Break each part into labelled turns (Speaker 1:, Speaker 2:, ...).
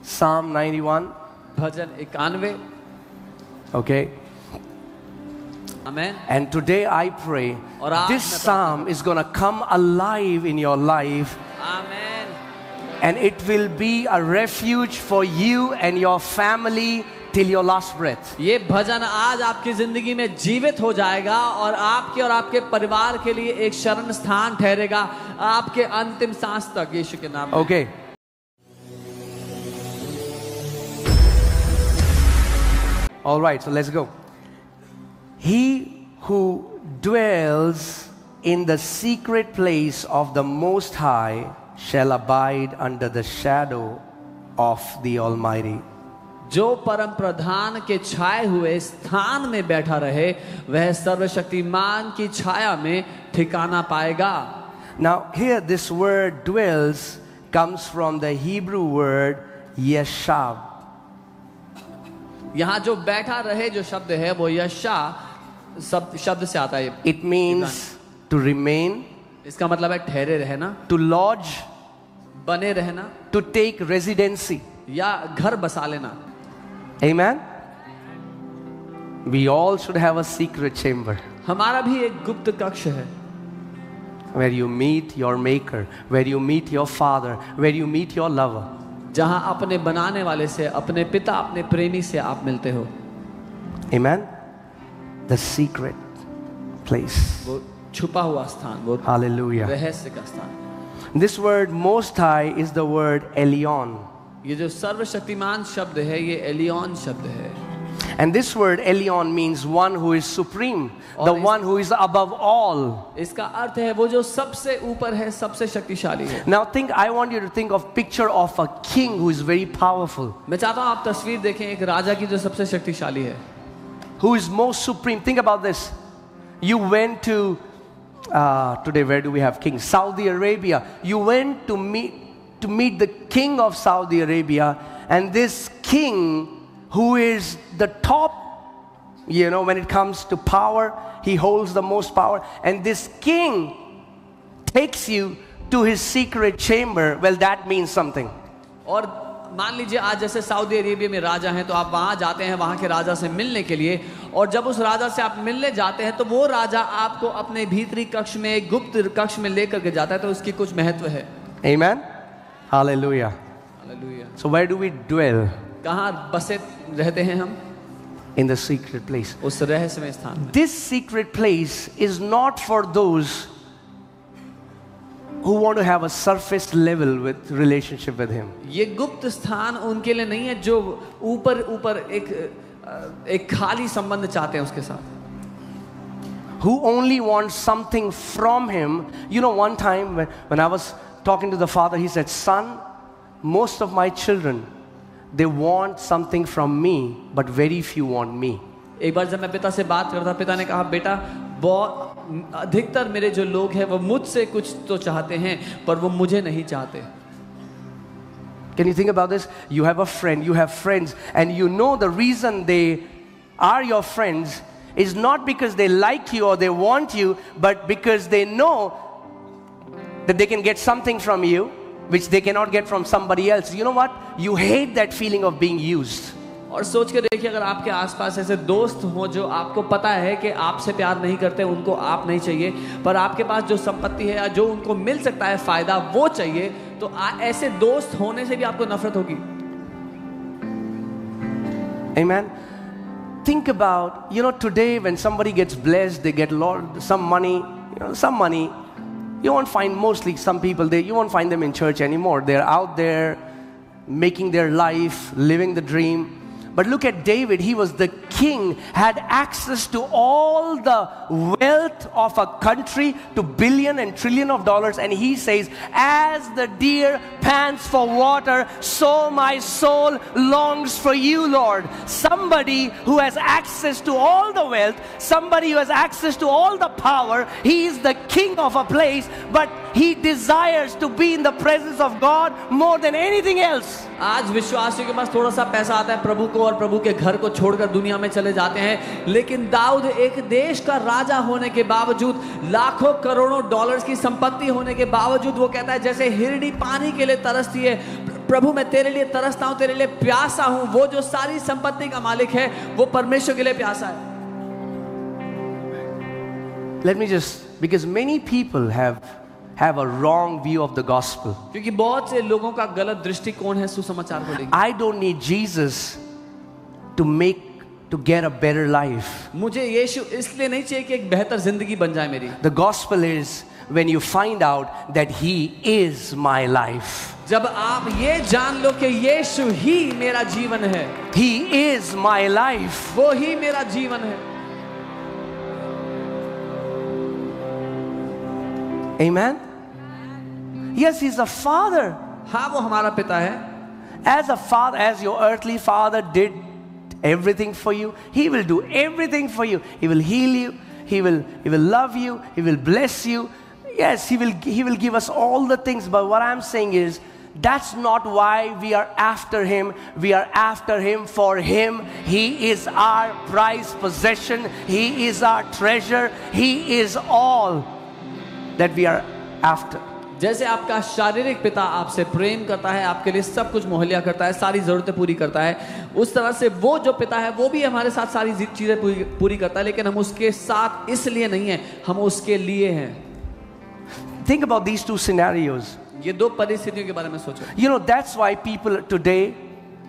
Speaker 1: Psalm 91.
Speaker 2: Bhajan 91.
Speaker 1: Okay.
Speaker 2: Amen.
Speaker 1: And today I pray this psalm is going to come alive in your life.
Speaker 2: Amen.
Speaker 1: And it will be a refuge for you and your family till your last breath.
Speaker 2: ये भजन आज आपकी जिंदगी में जीवित हो जाएगा और आपके और आपके परिवार के लिए एक शरण स्थान ठहरेगा आपके अंतिम सांस तक, यीशु के नाम में.
Speaker 1: Okay. All right, so let's go. He who dwells in the secret place of the Most High shall abide under the shadow of the Almighty.
Speaker 2: जो परम प्रधान के छाए हुए स्थान में बैठा रहे वह सर्वशक्तिमान की छाया में ठिकाना पाएगा.
Speaker 1: Now here this word dwells comes from the Hebrew word yeshab.
Speaker 2: यहाँ जो बैठा रहे जो शब्द है वो यशा शब्द से आता है.
Speaker 1: It means to remain.
Speaker 2: इसका मतलब है ठहरे रहना,
Speaker 1: to lodge,
Speaker 2: बने रहना,
Speaker 1: to take residency,
Speaker 2: या घर बसा लेना.
Speaker 1: Amen. We all should have a secret chamber
Speaker 2: हमारा भी एक गुप्त कक्ष है
Speaker 1: where you meet your maker, where you meet your father, where you meet your lover.
Speaker 2: जहां अपने बनाने वाले से, अपने पिता, अपने प्रेमी से आप मिलते हो.
Speaker 1: Amen. The secret place.
Speaker 2: वो छुपा हुआ स्थान, वो
Speaker 1: Hallelujah.
Speaker 2: रहस्य का स्थान.
Speaker 1: This word Most High is the word Elyon.
Speaker 2: ये जो सर्वशक्तिमान शब्द है ये एलियन शब्द है.
Speaker 1: And this word Elyon means one who is supreme, the one who is above all.
Speaker 2: इसका अर्थ है वो जो सबसे ऊपर है, सबसे शक्तिशाली है.
Speaker 1: Now I want you to think of picture of a king who is very powerful.
Speaker 2: मैं चाहता हूँ आप तस्वीर देखें एक राजा की जो सबसे शक्तिशाली है.
Speaker 1: Who is most supreme. Think about this. You went to today where do we have kings? Saudi Arabia. You went to meet the king of Saudi Arabia, and this king who is the top, when it comes to power, he holds the most power, and this king takes you to his secret chamber. Well, that means something.
Speaker 2: और मान लीजिए आज जैसे Saudi Arabia में राजा हैं तो आप वहां जाते हैं वहां के राजा से मिलने के लिए, और जब उस राजा से आप मिलने जाते हैं तो वो राजा आपको अपने भीतरी कक्ष में, एक गुप्त कक्ष में लेकर के जाता है, तो उसकी कुछ महत्व है.
Speaker 1: Amen. Hallelujah.
Speaker 2: Hallelujah.
Speaker 1: So where do we dwell?
Speaker 2: कहाँ बसे रहते हैं हम?
Speaker 1: In the secret place.
Speaker 2: उस रहस्यमय स्थान में.
Speaker 1: This secret place is not for those who want to have a surface level with relationship with him.
Speaker 2: ये गुप्त स्थान उनके लिए नहीं है जो ऊपर एक खाली संबंध चाहते हैं उसके साथ.
Speaker 1: Who only want something from him. One time when I was talking to the father, he said, "Son, most of my children, they want something from me, but very few want me."
Speaker 2: एक बार जब मैं पिता से बात करता, पिता ने कहा, बेटा बहुत अधिकतर मेरे जो लोग हैं वो मुझसे कुछ तो चाहते हैं पर वो मुझे नहीं चाहते.
Speaker 1: Can you think about this? You have a friend, you have friends, and the reason they are your friends is not because they like you or they want you, but because they know that they can get something from you which they cannot get from somebody else. You know what? You hate that feeling of being used.
Speaker 2: और सोच के देखिए अगर आपके आसपास ऐसे दोस्त हो जो आपको पता है कि आपसे प्यार नहीं करते, उनको आप नहीं चाहिए, पर आपके पास जो संपत्ति है या जो उनको मिल सकता है फायदा वो चाहिए, तो ऐसे दोस्त होने से भी आपको नफरत होगी.
Speaker 1: Amen. Think about, today when somebody gets blessed, they get some money, you won't find mostly some people, you won't find them in church anymore. They're out there making their life, living the dream. But look at David. He was the king, had access to all the wealth of a country, to billion and trillion of dollars. And he says, "As the deer pants for water, so my soul longs for you, Lord." Somebody who has access to all the wealth, somebody who has access to all the power. He is the king of a place, but he desires to be in the presence of God more than anything else.
Speaker 2: आज विश्वासियों के पास थोड़ा सा पैसा आता है प्रभु को और प्रभु के घर को छोड़कर दुनिया में चले जाते हैं, लेकिन दाऊद एक देश का राजा होने के बावजूद, लाखों करोड़ों डॉलर्स की संपत्ति होने के बावजूद वो कहता है जैसे हिरनी पानी के लिए तरसती है, प्रभु मैं तेरे लिए तरसता हूँ, तेरे लिए प्यासा हूँ। वो जो सारी संपत्ति का मालिक है वो परमेश्वर के लिए प्यासा है।
Speaker 1: Let me just, because many people have a wrong view of the gospel.
Speaker 2: क्योंकि बहुत से लोगों का गलत दृष्टिकोण है सुसमाचार को लेकर।
Speaker 1: I don't need Jesus to get a better life.
Speaker 2: मुझे यीशु इसलिए नहीं चाहिए कि एक बेहतर जिंदगी बन जाए मेरी।
Speaker 1: The gospel is when you find out that He is my life.
Speaker 2: जब आप ये जान लो कि यीशु ही मेरा जीवन है,
Speaker 1: He is my life.
Speaker 2: वो ही मेरा जीवन है।
Speaker 1: Amen? Yes, He's a father.
Speaker 2: हाँ, वो हमारा पिता है।
Speaker 1: As a father, as your earthly father did everything for you, He will do everything for you. He will heal you. He will love you. He will bless you. Yes, He will give us all the things. But what I'm saying is, that's not why we are after Him. We are after Him for Him. He is our prized possession. He is our treasure. He is all that we are after.
Speaker 2: जैसे आपका शारीरिक पिता आपसे प्रेम करता है, आपके लिए सब कुछ मुहैया करता है, सारी जरूरतें पूरी करता है, उस तरह से वो जो पिता है वो भी हमारे साथ सारी चीजें पूरी करता है, लेकिन हम उसके साथ इसलिए नहीं है, हम उसके लिए हैं।
Speaker 1: Think about these two scenarios.
Speaker 2: ये दो परिस्थितियों के बारे में सोचो।
Speaker 1: You know, that's why people today,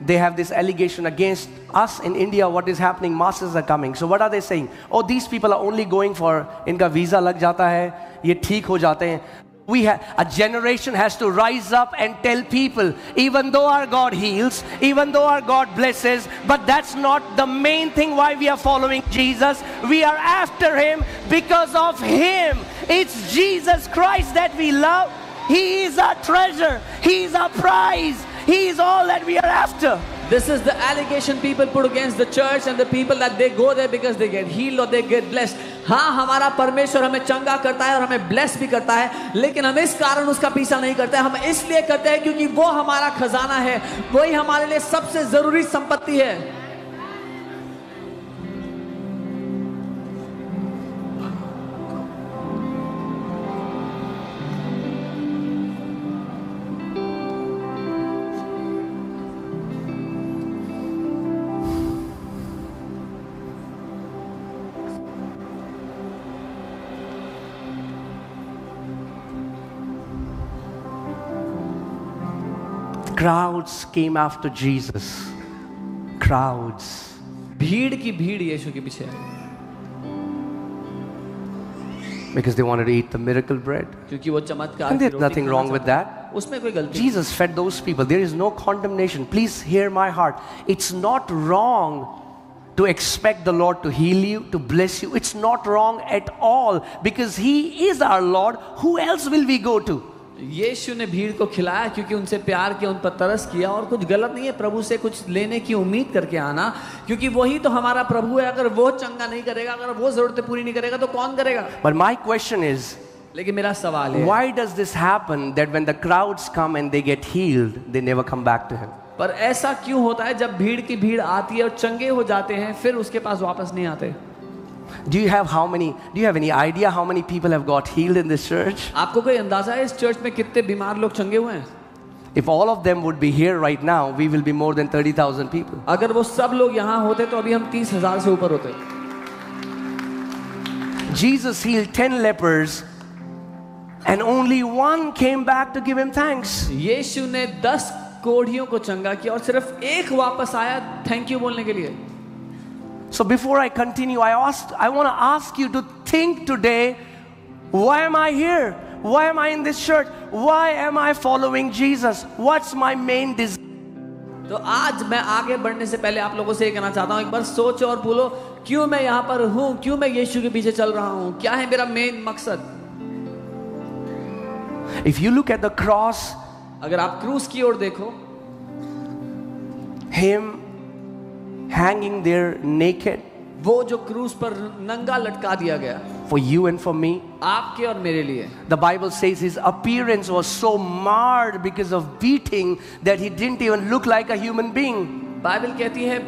Speaker 1: they have this allegation against us in India. What is happening? Masses are coming. So what are they saying? Oh, these people are only going for, इनका visa लग जाता है, ये ठीक हो जाते हैं. A generation has to rise up and tell people, even though our God heals, even though our God blesses, but that's not the main thing why we are following Jesus. We are after Him because of Him. It's Jesus Christ that we love. He is our treasure. He is our prize. He is all that we are after.
Speaker 2: This is the allegation people put against the church and the people, that they go there because they get healed or they get blessed. हाँ, हमारा परमेश्वर हमें चंगा करता है और हमें bless भी करता है, लेकिन हम इस कारण उसका पीछा नहीं करते। हम इसलिए करते हैं क्योंकि वो हमारा खजाना है, वही हमारे लिए सबसे जरूरी संपत्ति है।
Speaker 1: Crowds came after Jesus. Crowds.
Speaker 2: भीड़ की भीड़ यीशु के पीछे है।
Speaker 1: Because they wanted to eat the miracle bread.
Speaker 2: क्योंकि वो चमत्कार
Speaker 1: And
Speaker 2: की
Speaker 1: there's
Speaker 2: रोटी
Speaker 1: nothing
Speaker 2: खाना
Speaker 1: wrong with
Speaker 2: चाहता
Speaker 1: that.
Speaker 2: है। उसमें कोई गलती नहीं।
Speaker 1: Jesus fed those people. There is no condemnation. Please hear my heart. It's not wrong to expect the Lord to heal you, to bless you. It's not wrong at all, because He is our Lord. Who else will we go to?
Speaker 2: यीशु ने भीड़ को खिलाया क्योंकि उनसे प्यार किया, उन पर तरस किया, और कुछ गलत नहीं है प्रभु से कुछ लेने की उम्मीद करके आना, क्योंकि वही तो हमारा प्रभु है। अगर वो चंगा नहीं करेगा, अगर वो जरूरतें पूरी नहीं करेगा, तो कौन करेगा?
Speaker 1: But my question is,
Speaker 2: लेकिन मेरा सवाल है,
Speaker 1: why does this happen that when the crowds come and they get healed, they never come back to Him?
Speaker 2: पर ऐसा क्यों होता है जब भीड़ की भीड़ आती है और चंगे हो जाते हैं, फिर उसके पास वापस नहीं आते?
Speaker 1: Do you have any idea how many people have got healed in this church?
Speaker 2: आपको कोई अंदाजा है इस चर्च में कितने बीमार लोग चंगे हुए हैं?
Speaker 1: If all of them would be here right now, we will be more than 30,000 people.
Speaker 2: अगर वो सब लोग यहाँ होते तो अभी हम 30,000 से ऊपर होते।
Speaker 1: Jesus healed 10 lepers and only one came back to give Him thanks.
Speaker 2: यीशु ने 10 कोढ़ियों को चंगा किया और सिर्फ एक वापस आया थैंक यू बोलने के लिए।
Speaker 1: So before I continue, I want to ask you to think today, why am I here? Why am I in this church? Why am I following Jesus? What's my main desire?
Speaker 2: तो आज मैं आगे बढ़ने से पहले आप लोगों से ये कहना चाहता हूँ, एक बार सोचो और बोलो, क्यों मैं यहाँ पर हूँ, क्यों मैं यीशु के पीछे चल रहा हूँ, क्या है मेरा मेन मकसद?
Speaker 1: If you look at the cross,
Speaker 2: अगर आप क्रूस की ओर देखो,
Speaker 1: Him hanging there naked,
Speaker 2: वो जो क्रूस पर नंगा लटका दिया गया,
Speaker 1: for you and for me.
Speaker 2: आपके और मेरे लिए।
Speaker 1: The Bible says His appearance was so marred because of beating that He didn't even look like a human being.
Speaker 2: Bible कहती है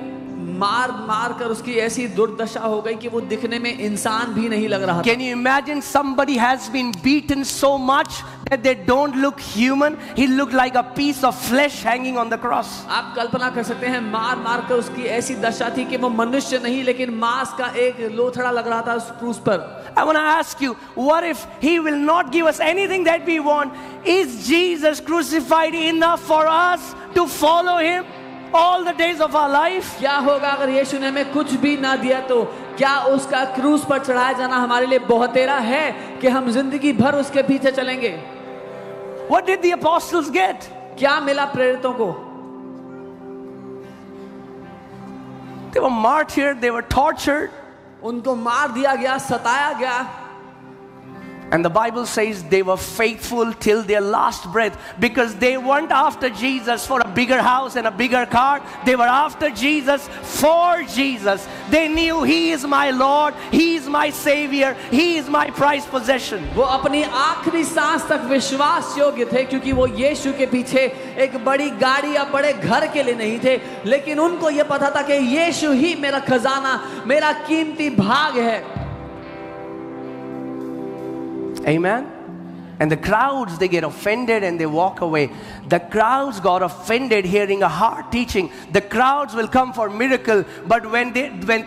Speaker 2: मार मार कर उसकी ऐसी दुर्दशा हो गई कि वो दिखने में इंसान भी नहीं लग रहा था।
Speaker 1: Can you imagine somebody has been beaten so much that they don't look human? He looked like a piece of flesh hanging on the cross.
Speaker 2: आप कल्पना कर सकते हैं, मार मार कर उसकी ऐसी दशा थी कि वो मनुष्य नहीं लेकिन मांस का एक लोथड़ा लग रहा था उस क्रूस पर।
Speaker 1: I want to ask you, what if he will not give us anything that we want? Is Jesus crucified enough for us to follow him all the days of our life?
Speaker 2: क्या होगा अगर यीशु ने हमें कुछ भी ना दिया तो क्या उसका क्रूस पर चढ़ाया जाना हमारे लिए बहुतेरा है कि हम जिंदगी भर उसके पीछे चलेंगे?
Speaker 1: What did the apostles get?
Speaker 2: क्या मिला प्रेरितों को?
Speaker 1: They were martyred, they were tortured.
Speaker 2: उनको मार दिया गया, सताया गया।
Speaker 1: And the Bible says they were faithful till their last breath, because they weren't after Jesus for a bigger house and a bigger car. They were after Jesus for Jesus. They knew He is my Lord, He is my Savior, He is my prized possession.
Speaker 2: वो अपनी आखिरी सांस तक विश्वास योग्य थे, क्योंकि वो यीशु के पीछे एक बड़ी गाड़ी या बड़े घर के लिए नहीं थे, लेकिन उनको ये पता था कि यीशु ही मेरा खजाना, मेरा कीमती भाग है।
Speaker 1: Amen. And the crowds, they get offended and they walk away. The crowds got offended hearing a hard teaching. The crowds will come for miracle, but when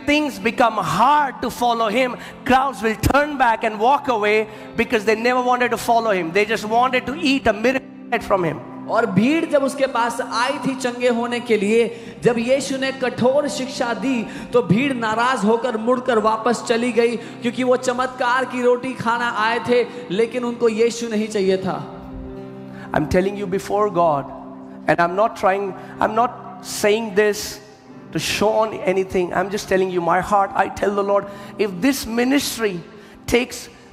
Speaker 1: things become hard to follow him, crowds will turn back and walk away because they never wanted to follow him. They just wanted to eat a miracle from him.
Speaker 2: और भीड़ जब उसके पास आई थी चंगे होने के लिए, जब यीशु ने कठोर शिक्षा दी तो भीड़ नाराज होकर मुड़कर वापस चली गई, क्योंकि वो चमत्कार की रोटी खाना आए थे लेकिन उनको यीशु नहीं चाहिए था।
Speaker 1: I'm telling you before God, and I'm not saying this to show on anything. I'm just telling you my heart. I tell the Lord, if this ministry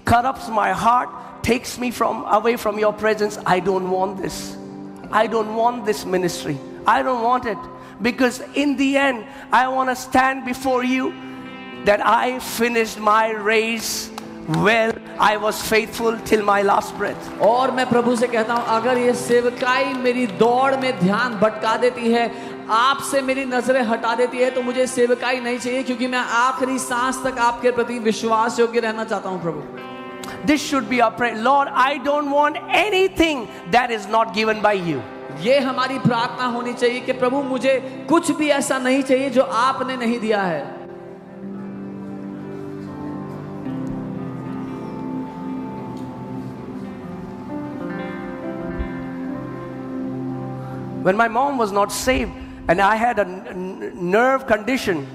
Speaker 1: corrupts my heart, takes me away from your presence, I don't want this. I don't want this ministry. I don't want it. Because in the end, I want to stand before you that I finished my race well. I was faithful till my last breath.
Speaker 2: और मैं प्रभु से कहता हूँ, अगर ये सेवकाई मेरी दौड़ में ध्यान भटका देती है, आपसे मेरी नजरें हटा देती है, तो मुझे सेवकाई नहीं चाहिए, क्योंकि मैं आखिरी सांस तक आपके प्रति विश्वास योग्य रहना चाहता हूँ प्रभु।
Speaker 1: This should be our prayer. Lord, I don't want anything that is not given by you.
Speaker 2: ये हमारी प्रार्थना होनी चाहिए कि प्रभु मुझे कुछ भी ऐसा नहीं चाहिए जो आपने नहीं दिया है।
Speaker 1: When my mom was not saved and I had a nerve condition,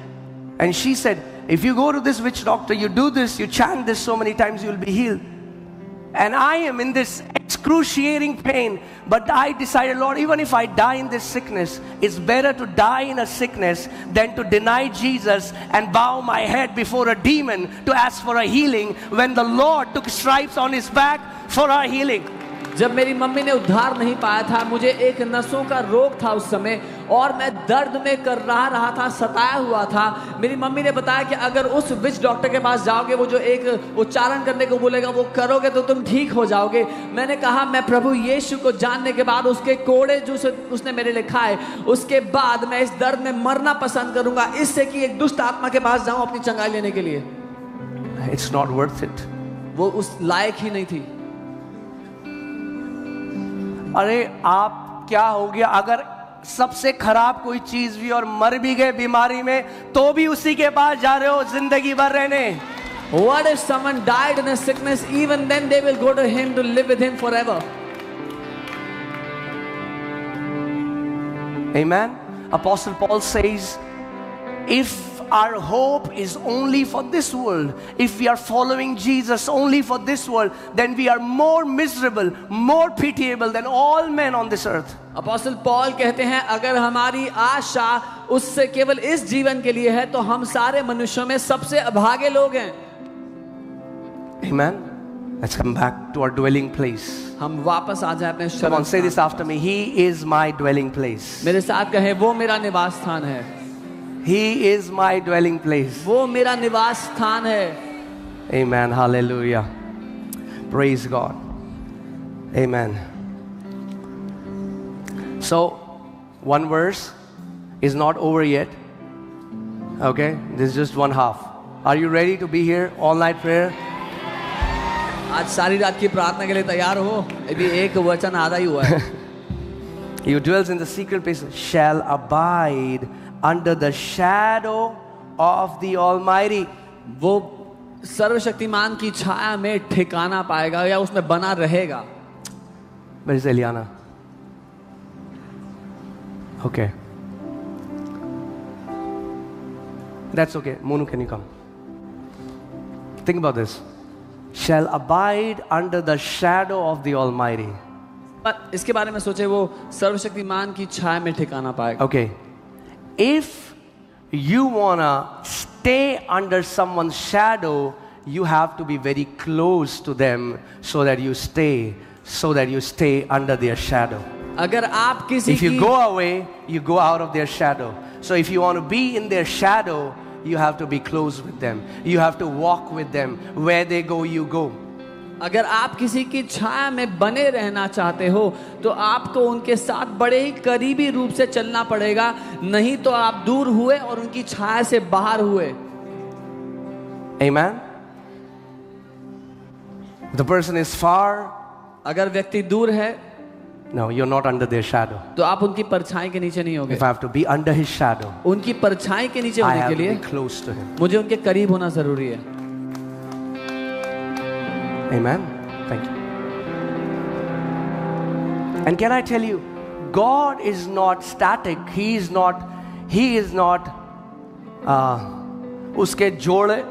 Speaker 1: and she said, if you go to this witch doctor, you do this, you chant this so many times, you will be healed. And I am in this excruciating pain, but I decided, Lord, even if I die in this sickness, it's better to die in a sickness than to deny Jesus and bow my head before a demon to ask for a healing, when the Lord took stripes on his back for our healing.
Speaker 2: जब मेरी mummy ने उद्धार नहीं पाया था, मुझे एक नसों का रोग था उस समय, और मैं दर्द में कर रहा था, सताया हुआ था। मेरी मम्मी ने बताया कि अगर उस विच डॉक्टर के पास जाओगे, वो जो एक उच्चारण करने को बोलेगा वो करोगे तो तुम ठीक हो जाओगे। मैंने कहा मैं प्रभु यीशु को जानने के बाद, उसके कोड़े जो उसने मेरे लिए खाए, उसके बाद मैं इस दर्द में मरना पसंद करूंगा, इससे कि एक दुष्ट आत्मा के पास जाऊं अपनी चंगाई लेने के लिए।
Speaker 1: It's not worth it.
Speaker 2: वो उस लायक ही नहीं थी।
Speaker 1: अरे आप क्या हो गया, अगर सबसे खराब कोई चीज भी और मर भी गए बीमारी में, तो भी उसी के पास जा रहे हो जिंदगी भर रहने।
Speaker 2: What if someone died in a sickness? Even then they will go to him to live with him forever.
Speaker 1: Amen. Apostle Paul says, if our hope is only for this world, if we are following Jesus only for this world, then we are more miserable, more pitiable than all men on this earth.
Speaker 2: Apostle Paul कहते हैं, अगर हमारी आशा उससे केवल इस जीवन के लिए है, तो हम सारे मनुष्यों में सबसे अभागे लोग हैं।
Speaker 1: Amen. Let's come back to our dwelling place.
Speaker 2: हम वापस आ जाए अपने
Speaker 1: Come on, say this after me. He is my dwelling place.
Speaker 2: मेरे साथ कहे, वो मेरा निवास स्थान है।
Speaker 1: He is my dwelling place.
Speaker 2: वो मेरा निवास स्थान है।
Speaker 1: Amen. Hallelujah. Praise God. Amen. So, one verse is not over yet. Okay, this is just one half. Are you ready to be here all night prayer?
Speaker 2: आज सारी रात की प्रार्थना के लिए तैयार हो? अभी एक वचन आधा ही हुआ है.
Speaker 1: He who dwells in the secret place shall abide under the shadow of the Almighty.
Speaker 2: वो सर्वशक्तिमान की छाया में ठिकाना पाएगा या उसमें बना रहेगा.
Speaker 1: Where is Eliana? Okay. That's okay. Monu, can you come? Think about this. Shall abide under the shadow of the Almighty.
Speaker 2: पर इसके बारे में सोचे, वो सर्वशक्तिमान की छाया में ठिकाना पाएगा.
Speaker 1: Okay. If you wanna stay under someone's shadow, you have to be very close to them so that you stay under their shadow.
Speaker 2: अगर आप किसी
Speaker 1: If you
Speaker 2: की
Speaker 1: go away, you go out of their shadow. So if you want to be in their shadow, you have to be close with them. You have to walk with them. Where they go, you go.
Speaker 2: अगर आप किसी की छाया में बने रहना चाहते हो तो आपको उनके साथ बड़े ही करीबी रूप से चलना पड़ेगा, नहीं तो आप दूर हुए और उनकी छाया से बाहर हुए.
Speaker 1: Amen. The person is far.
Speaker 2: अगर व्यक्ति दूर है,
Speaker 1: No, you're not under their shadow.
Speaker 2: तो आप उनकी परछाई के नीचे नहीं होगे.
Speaker 1: If I have to be under his shadow,
Speaker 2: उनकी परछाई के नीचे
Speaker 1: I
Speaker 2: होने
Speaker 1: have
Speaker 2: के
Speaker 1: to
Speaker 2: लिए
Speaker 1: be close to him.
Speaker 2: मुझे उनके करीब होना जरूरी है.
Speaker 1: Amen. Thank you. And can I tell you, God is not static. He is not उसके जोड़े,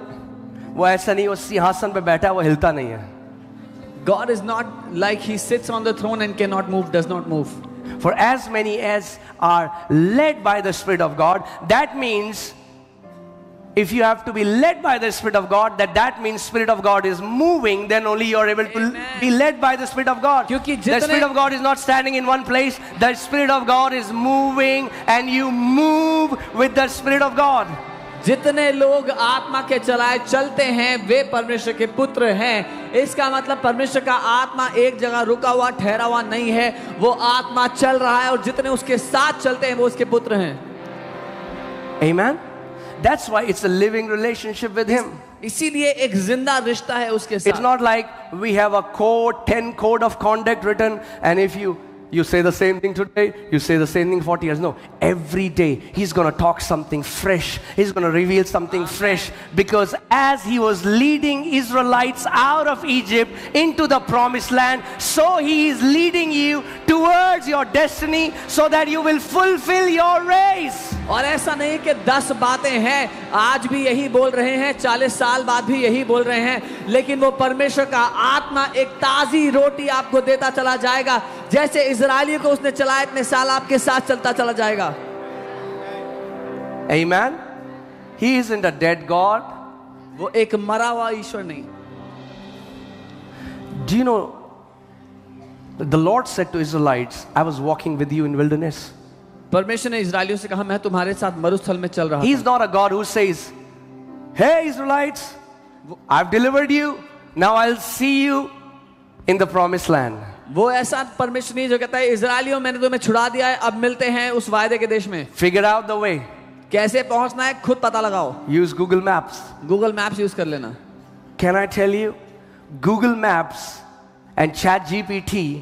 Speaker 1: वो ऐसा नहीं, वो सिंहासन पे बैठा है, वो हिलता नहीं है.
Speaker 2: God is not like he sits on the throne and cannot move, does not move.
Speaker 1: For as many as are led by the Spirit of God, that means if you have to be led by the Spirit of God, that means Spirit of God is moving, then only you are able to be led by the Spirit of God.
Speaker 2: क्योंकि
Speaker 1: The Spirit of God is not standing in one place. The Spirit of God is moving and you move with the Spirit of God.
Speaker 2: जितने लोग आत्मा के चलाए चलते हैं वे परमेश्वर के पुत्र हैं. इसका मतलब परमेश्वर का आत्मा एक जगह रुका हुआ ठहरा हुआ नहीं है, वो आत्मा चल रहा है और जितने उसके साथ चलते हैं वो उसके पुत्र हैं.
Speaker 1: Amen. That's why it's a living relationship with Him.
Speaker 2: इसीलिए एक जिंदा रिश्ता है उसके
Speaker 1: It's
Speaker 2: साथ.
Speaker 1: not like we have a 10 code of conduct written, and if you say the same thing today, you say the same thing 40 years. No, every day He's going to talk something fresh. He's going to reveal something fresh, because as He was leading Israelites out of Egypt into the promised land, so He is leading you towards your destiny so that you will fulfill your race.
Speaker 2: और ऐसा नहीं कि 10 बातें हैं, आज भी यही बोल रहे हैं, 40 साल बाद भी यही बोल रहे हैं, लेकिन वो परमेश्वर का आत्मा एक ताजी रोटी आपको देता चला जाएगा. जैसे इजरायलियों को उसने चलाया, इतने साल आपके साथ चलता चला जाएगा.
Speaker 1: Amen. He isn't a dead God.
Speaker 2: वो एक मरा हुआ ईश्वर नहीं.
Speaker 1: Do you know, the Lord said to Israelites, I was walking with you in wilderness.
Speaker 2: परमेश्वर ने इजरायलियों से कहा, मैं तुम्हारे साथ मरुस्थल में चल रहा था.
Speaker 1: He's not a God who says, hey Israelites, I've delivered you, now I'll see you in the promised land.
Speaker 2: वो ऐसा परमेश्वर नहीं जो कहता है, इजरायलियों मैंने तुम्हें छुड़ा दिया है, अब मिलते हैं उस वायदे के देश में.
Speaker 1: Figure out the way.
Speaker 2: कैसे पहुंचना है खुद पता लगाओ.
Speaker 1: Use Google Maps.
Speaker 2: Google maps use कर लेना.
Speaker 1: Can I tell you, Google Maps and ChatGPT,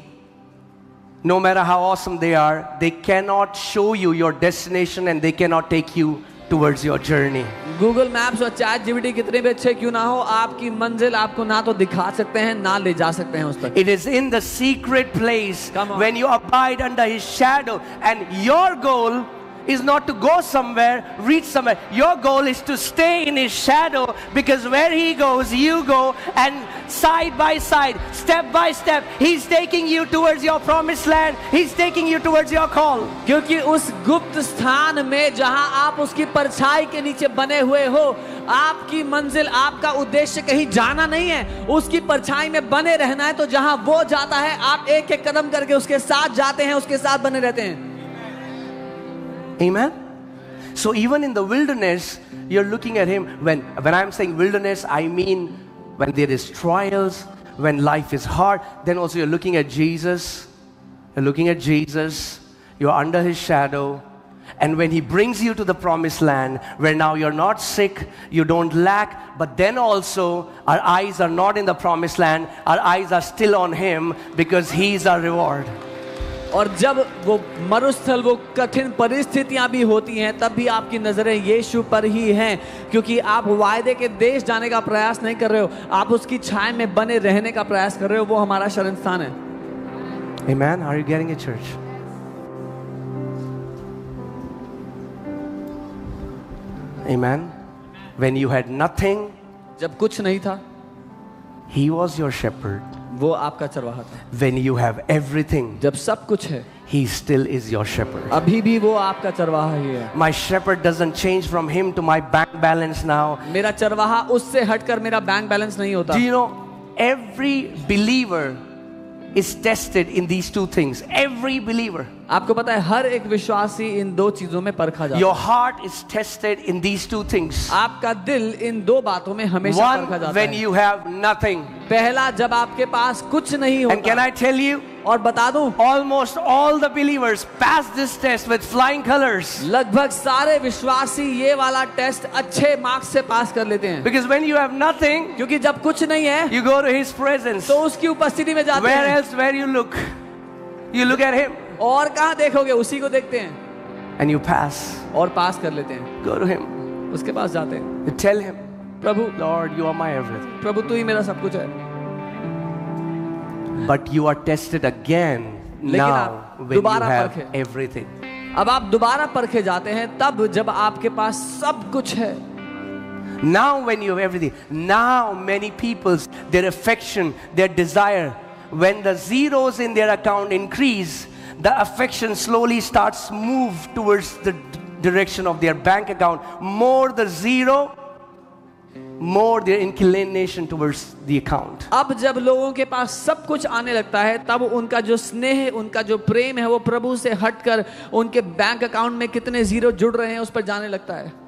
Speaker 1: no matter how awesome they are, they cannot show you your destination and they cannot take you towards your journey.
Speaker 2: Google maps और chat GPT कितने भी अच्छे क्यों ना हो, आपकी मंजिल आपको ना तो दिखा सकते हैं ना ले जा सकते हैं उस तक.
Speaker 1: It is in the secret place
Speaker 2: Come on.
Speaker 1: when you abide under His shadow, and your goal is not to go somewhere, reach somewhere. Your goal is to stay in His shadow, because where He goes, you go, and side by side, step by step, He's taking you towards your promised land. He's taking you towards your call.
Speaker 2: क्योंकि उस गुप्त स्थान में जहां आप उसकी परछाई के नीचे बने हुए हो, आपकी मंजिल, आपका उद्देश्य कहीं जाना नहीं है, उसकी परछाई में बने रहना है. तो जहां वो जाता है आप एक एक कदम करके उसके साथ जाते हैं, उसके साथ बने रहते हैं.
Speaker 1: Amen. So even in the wilderness, you're looking at Him. When I'm saying wilderness, I mean when there is trials, when life is hard, then also you're looking at Jesus. You're looking at Jesus. You're under His shadow. And when He brings you to the promised land, where now you're not sick, you don't lack, but then also our eyes are not in the promised land, our eyes are still on Him because He is our reward.
Speaker 2: और जब वो मरुस्थल, वो कठिन परिस्थितियां भी होती हैं, तब भी आपकी नजरें यीशु पर ही हैं, क्योंकि आप वायदे के देश जाने का प्रयास नहीं कर रहे हो, आप उसकी छाया में बने रहने का प्रयास कर रहे हो। वो हमारा शरण स्थान है।
Speaker 1: Amen. Are you getting it, church? Amen. When you had nothing,
Speaker 2: जब कुछ नहीं था,
Speaker 1: He was your shepherd.
Speaker 2: वो आपका चरवाहा था।
Speaker 1: When you have everything,
Speaker 2: जब सब कुछ है,
Speaker 1: He still is your shepherd.
Speaker 2: अभी भी वो आपका चरवाहा ही है।
Speaker 1: My shepherd doesn't change from Him to my bank balance now.
Speaker 2: मेरा चरवाहा उससे हटकर मेरा बैंक बैलेंस नहीं होता।
Speaker 1: Do you know, every believer is tested in these two things. Every believer.
Speaker 2: आपको पता है हर एक विश्वासी इन दो चीजों में परखा जाता है।
Speaker 1: Your heart is tested in these two things.
Speaker 2: आपका दिल इन दो बातों में हमेशा परखा
Speaker 1: One,
Speaker 2: जाता
Speaker 1: when
Speaker 2: है।
Speaker 1: you have nothing.
Speaker 2: पहला, जब आपके पास कुछ नहीं
Speaker 1: And can
Speaker 2: होता।
Speaker 1: I tell you,
Speaker 2: और बता दूं,
Speaker 1: almost all the believers pass this test with flying colors.
Speaker 2: लगभग सारे विश्वासी ये वाला टेस्ट अच्छे मार्क्स से पास कर लेते हैं।
Speaker 1: Because when you have nothing,
Speaker 2: क्योंकि जब कुछ नहीं है,
Speaker 1: you go to His presence.
Speaker 2: तो उसकी उपस्थिति में जाते
Speaker 1: Where
Speaker 2: हैं।
Speaker 1: else, where you look? You look at Him
Speaker 2: और कहाँ देखोगे, उसी को देखते हैं
Speaker 1: and you pass.
Speaker 2: और पास कर लेते हैं।
Speaker 1: Go to Him.
Speaker 2: उसके पास जाते हैं।
Speaker 1: You tell Him,
Speaker 2: Prabhu,
Speaker 1: Lord, you are my everything.
Speaker 2: प्रभु तू ही मेरा सब कुछ है।
Speaker 1: But you are tested again
Speaker 2: लेकिन
Speaker 1: now
Speaker 2: आप
Speaker 1: when you
Speaker 2: दोबारा
Speaker 1: have
Speaker 2: परखे।
Speaker 1: everything.
Speaker 2: अब आप दोबारा परखे जाते हैं तब जब आपके पास सब कुछ है।
Speaker 1: Now when you have everything, now many people's, their affection, their desire, when the zeros in their account increase, the affection slowly starts move towards the direction of their bank account. More the zero, more their inclination towards the account.
Speaker 2: अब जब लोगों के पास सब कुछ आने लगता है, तब उनका जो स्नेह, उनका जो प्रेम है, वो प्रभु से हटकर उनके बैंक अकाउंट में कितने जीरो जुड़ रहे हैं उस पर जाने लगता है।